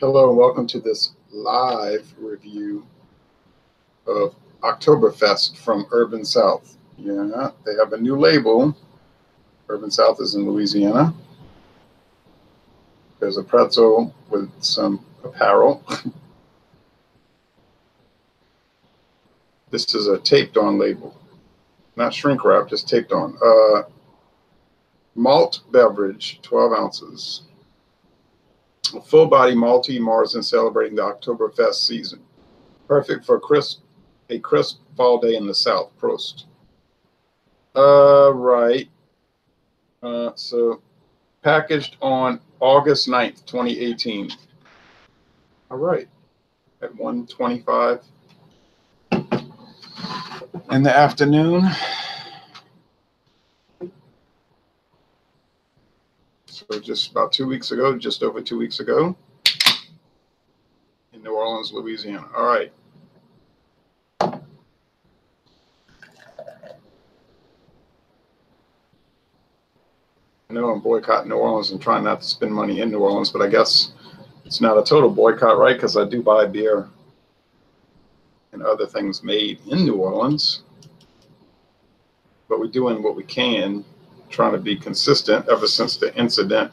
Hello and welcome to this live review of Oktoberfest from Urban South. Yeah, they have a new label. Urban South is in Louisiana. There's a pretzel with some apparel. This is a taped on label, not shrink wrap, just taped on. Malt beverage, 12 ounces. A full body malty Märzen celebrating the Oktoberfest season. Perfect for a crisp fall day in the South. Prostl. Right. So packaged on August 9th, 2018. All right. At 1:25 in the afternoon. So just about 2 weeks ago, just over 2 weeks ago, in New Orleans, Louisiana. All right. I know I'm boycotting New Orleans and trying not to spend money in New Orleans, but I guess it's not a total boycott, right? Because I do buy beer and other things made in New Orleans. But we're doing what we can, trying to be consistent ever since the incident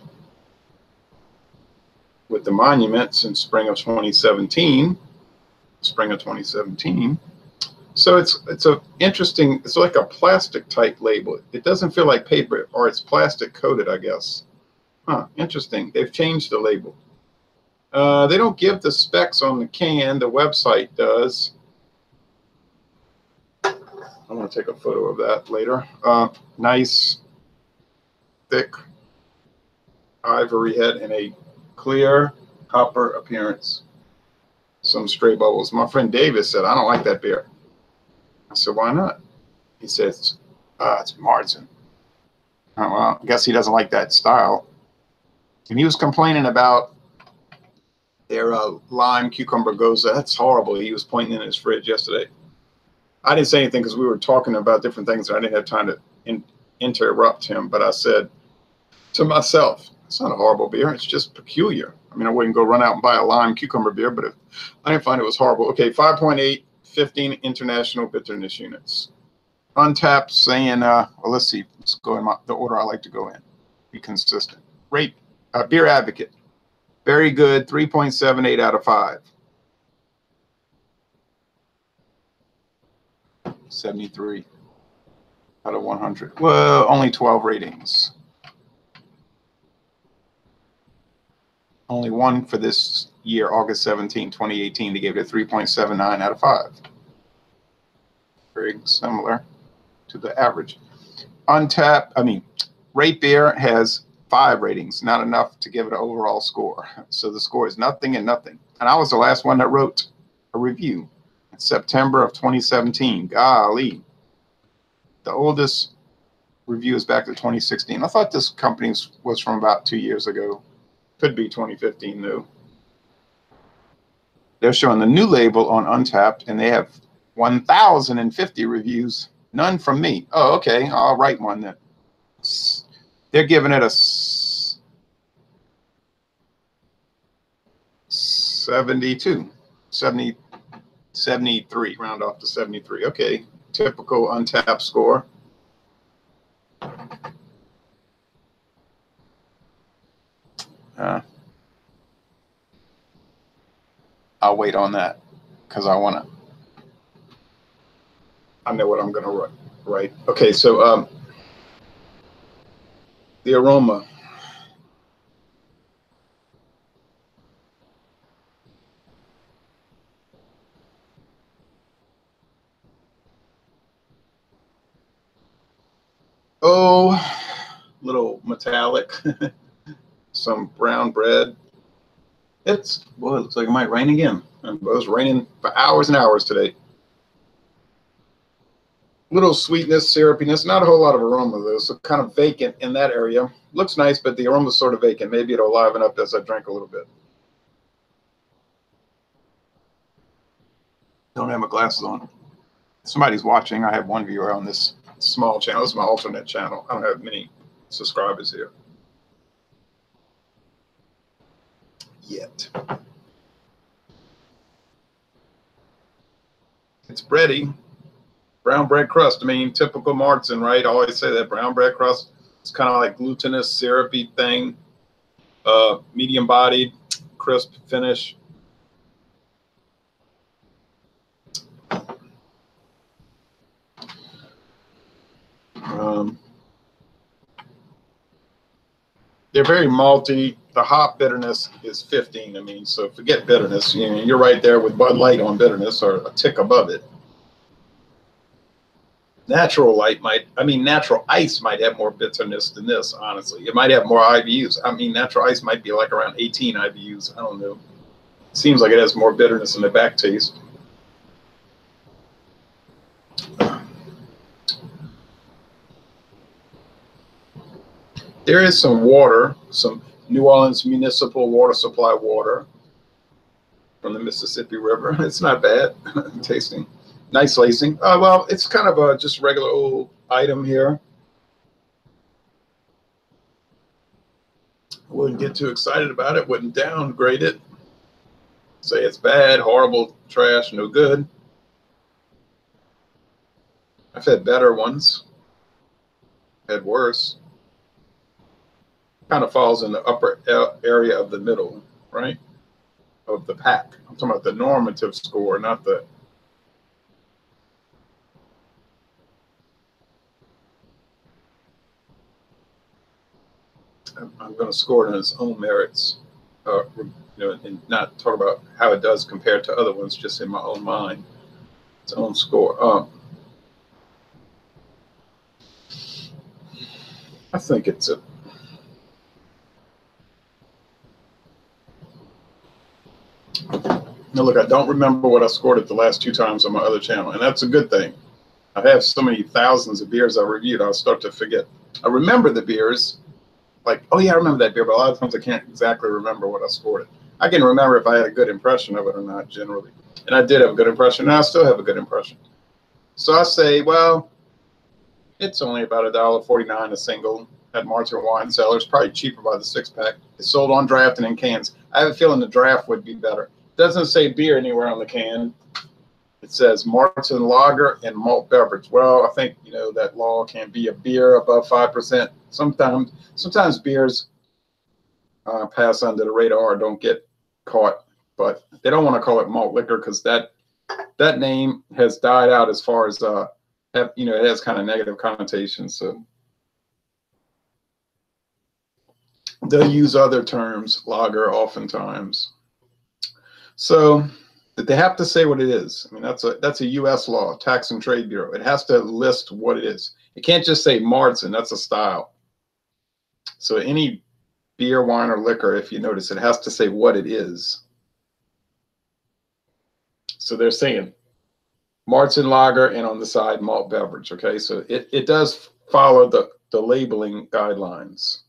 with the monuments in spring of 2017. So it's a interesting, it's like a plastic type label. It doesn't feel like paper, or it's plastic coated, I guess. Huh, interesting. They've changed the label. They don't give the specs on the can. The website does. I'm going to take a photo of that later. Nice, thick ivory head and a clear copper appearance. Some stray bubbles. My friend David said, I don't like that beer. I said, why not? He says, it's Märzen. Oh, well, I guess he doesn't like that style. And he was complaining about their lime cucumber goza. That's horrible. He was pointing in his fridge yesterday. I didn't say anything because we were talking about different things and I didn't have time to interrupt him. But I said to myself, it's not a horrible beer. It's just peculiar. I mean, I wouldn't go run out and buy a lime cucumber beer, but I didn't find it was horrible. Okay, 5.8, 15 international bitterness units. Untapped saying, well, let's see. Let's go in the order I like to go in. Be consistent. Rate, Beer Advocate. Very good, 3.78 out of 5. 73 out of 100. Well, only 12 ratings. Only one for this year, August 17, 2018. They gave it a 3.79 out of 5. Very similar to the average. Rate Beer has 5 ratings, not enough to give it an overall score. So the score is nothing and nothing. And I was the last one that wrote a review in September of 2017. Golly. The oldest review is back to 2016. I thought this company was from about 2 years ago. Could be 2015 though. They're showing the new label on Untapped, and they have 1,050 reviews. None from me. Oh, okay. I'll write one then. They're giving it a 72, 70, 73. Round off to 73. Okay. Typical Untapped score. I'll wait on that because I know what I'm going to write. Okay, so the aroma. Oh, little metallic. Some brown bread. It looks like it might rain again. It was raining for hours and hours today. Little sweetness, syrupiness, not a whole lot of aroma though, so kind of vacant in that area. Looks nice, but the aroma is sort of vacant. Maybe it'll liven up as I drink a little bit. Don't have my glasses on. Somebody's watching. I have one viewer on this small channel. This is my alternate channel. I don't have many subscribers here yet. It's bready. Brown bread crust. I mean, typical Märzen, right? I always say that brown bread crust. It's kind of like glutinous, syrupy thing. Medium bodied, crisp finish. They're very malty. The hop bitterness is 15. I mean, so forget bitterness. You know, you're right there with Bud Light on bitterness, or a tick above it. Natural ice might have more bitterness than this, honestly. It might have more IBUs. I mean, natural ice might be like around 18 IBUs. I don't know. Seems like it has more bitterness in the back taste. There is some water, some New Orleans municipal water supply water from the Mississippi River. It's not bad tasting. Nice lacing. Well, it's kind of a just regular old item here. I wouldn't get too excited about it. Wouldn't downgrade it. Say it's bad, horrible, trash, no good. I've had better ones. Had worse. Kind of falls in the upper area of the middle, right? Of the pack. I'm talking about the normative score, not the. I'm going to score it on its own merits, you know, and not talk about how it does compared to other ones, just in my own mind, its own score. I think it's a. Now, look, I don't remember what I scored it the last 2 times on my other channel, and that's a good thing. I have so many thousands of beers I reviewed, I'll start to forget. I remember the beers, like, oh yeah, I remember that beer, but a lot of times I can't exactly remember what I scored it. I can remember if I had a good impression of it or not, generally. And I did have a good impression, and I still have a good impression. So I say, well, it's only about $1.49 a single at Märzen Wine Cellars, probably cheaper by the 6-pack. It's sold on draft and in cans. I have a feeling the draft would be better. It doesn't say beer anywhere on the can. It says Märzen lager and malt beverage. Well, I think, you know, that law can be a beer above 5%. Sometimes beers pass under the radar, don't get caught, but they don't want to call it malt liquor because that name has died out as far as you know, it has kind of negative connotations. So they'll use other terms, lager, oftentimes. So they have to say what it is. I mean, that's a U.S. law, Tax and Trade Bureau. It has to list what it is. It can't just say Märzen. That's a style. So any beer, wine, or liquor, if you notice, it has to say what it is. So they're saying Märzen lager and on the side malt beverage. Okay, so it does follow the labeling guidelines.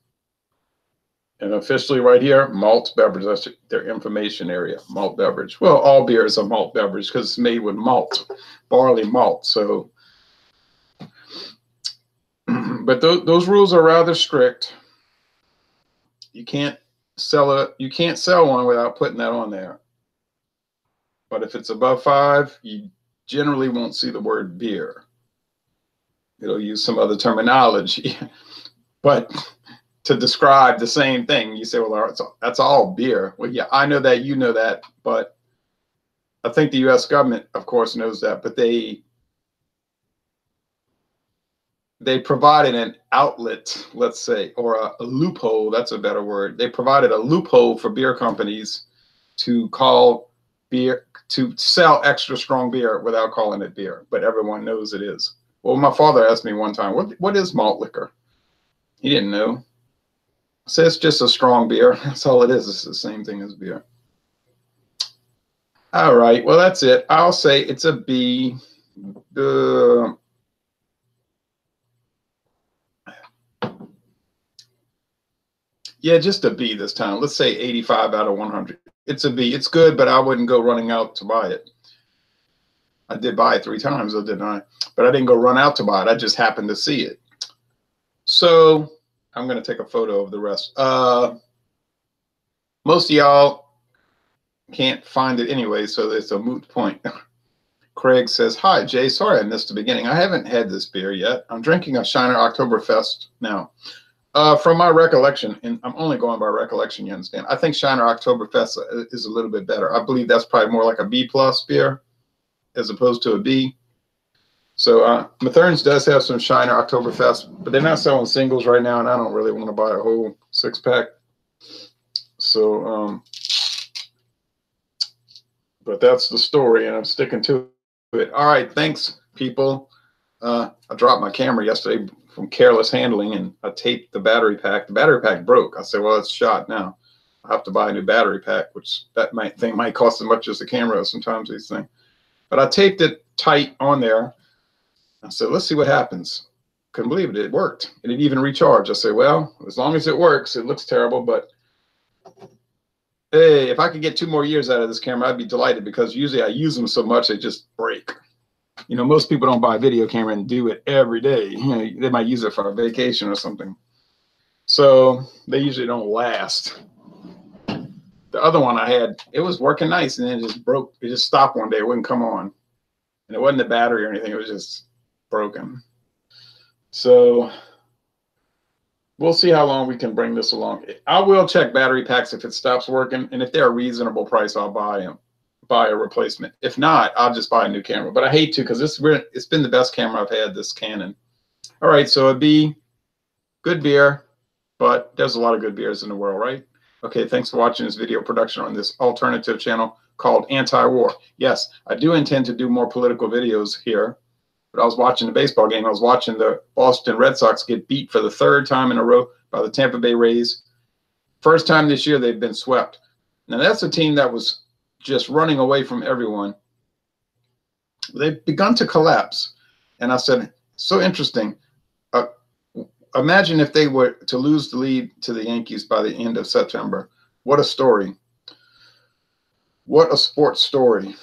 And officially right here, malt beverage, that's their information area, malt beverage. Well, all beer is a malt beverage because it's made with malt, barley malt. So, but those rules are rather strict. You can't sell one without putting that on there. But if it's above 5, you generally won't see the word beer. It'll use some other terminology, but to describe the same thing, you say, well, that's all beer. Well, yeah, I know that, you know that, but I think the U.S. government, of course, knows that, but they provided an outlet, let's say, or a loophole, that's a better word. They provided a loophole for beer companies to call beer, to sell extra strong beer without calling it beer, but everyone knows it is. Well, my father asked me one time, what is malt liquor? He didn't know. So it's just a strong beer. That's all it is. It's the same thing as beer. All right. Well, that's it. I'll say it's a B. Yeah, just a B this time. Let's say 85 out of 100. It's a B. It's good, but I wouldn't go running out to buy it. I did buy it 3 times, though, didn't I? But I didn't go run out to buy it. I just happened to see it. So I'm going to take a photo of the rest. Most of y'all can't find it anyway, so it's a moot point. Craig says, hi, Jay. Sorry I missed the beginning. I haven't had this beer yet. I'm drinking a Shiner Oktoberfest now. From my recollection, and I'm only going by recollection, you understand, I think Shiner Oktoberfest is a little bit better. I believe that's probably more like a B+ beer as opposed to a B. So Mathern's does have some Shiner Oktoberfest, but they're not selling singles right now, and I don't really want to buy a whole 6-pack. So, but that's the story, and I'm sticking to it. All right, thanks, people. I dropped my camera yesterday from careless handling, and I taped the battery pack. The battery pack broke. I said, well, it's shot now. I have to buy a new battery pack, which that thing might cost as much as the camera sometimes, these things. But I taped it tight on there. I said, let's see what happens. Couldn't believe it. It worked. It didn't even recharge. I said, well, as long as it works, it looks terrible, but hey, if I could get 2 more years out of this camera, I'd be delighted, because usually I use them so much they just break. You know, most people don't buy a video camera and do it every day. You know, they might use it for a vacation or something. So they usually don't last. The other one I had, it was working nice, and then it just broke. It just stopped one day. It wouldn't come on. And it wasn't the battery or anything. It was just broken. So we'll see how long we can bring this along. I will check battery packs if it stops working. And if they're a reasonable price, I'll buy a replacement. If not, I'll just buy a new camera. But I hate to, because it's been the best camera I've had, this Canon. All right, so it'd be good beer, but there's a lot of good beers in the world, right? Okay, thanks for watching this video production on this alternative channel called Anti-War. Yes, I do intend to do more political videos here, but I was watching the baseball game. I was watching the Boston Red Sox get beat for the 3rd time in a row by the Tampa Bay Rays. First time this year they've been swept. Now, that's a team that was just running away from everyone. They've begun to collapse. And I said, so interesting. Imagine if they were to lose the lead to the Yankees by the end of September. What a story. What a sports story.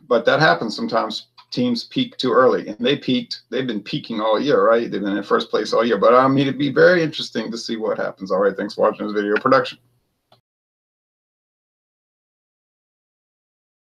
But that happens sometimes. Teams peak too early, and they peaked. They've been peaking all year, right? They've been in first place all year. But I mean, it'd be very interesting to see what happens. All right, thanks for watching this video production.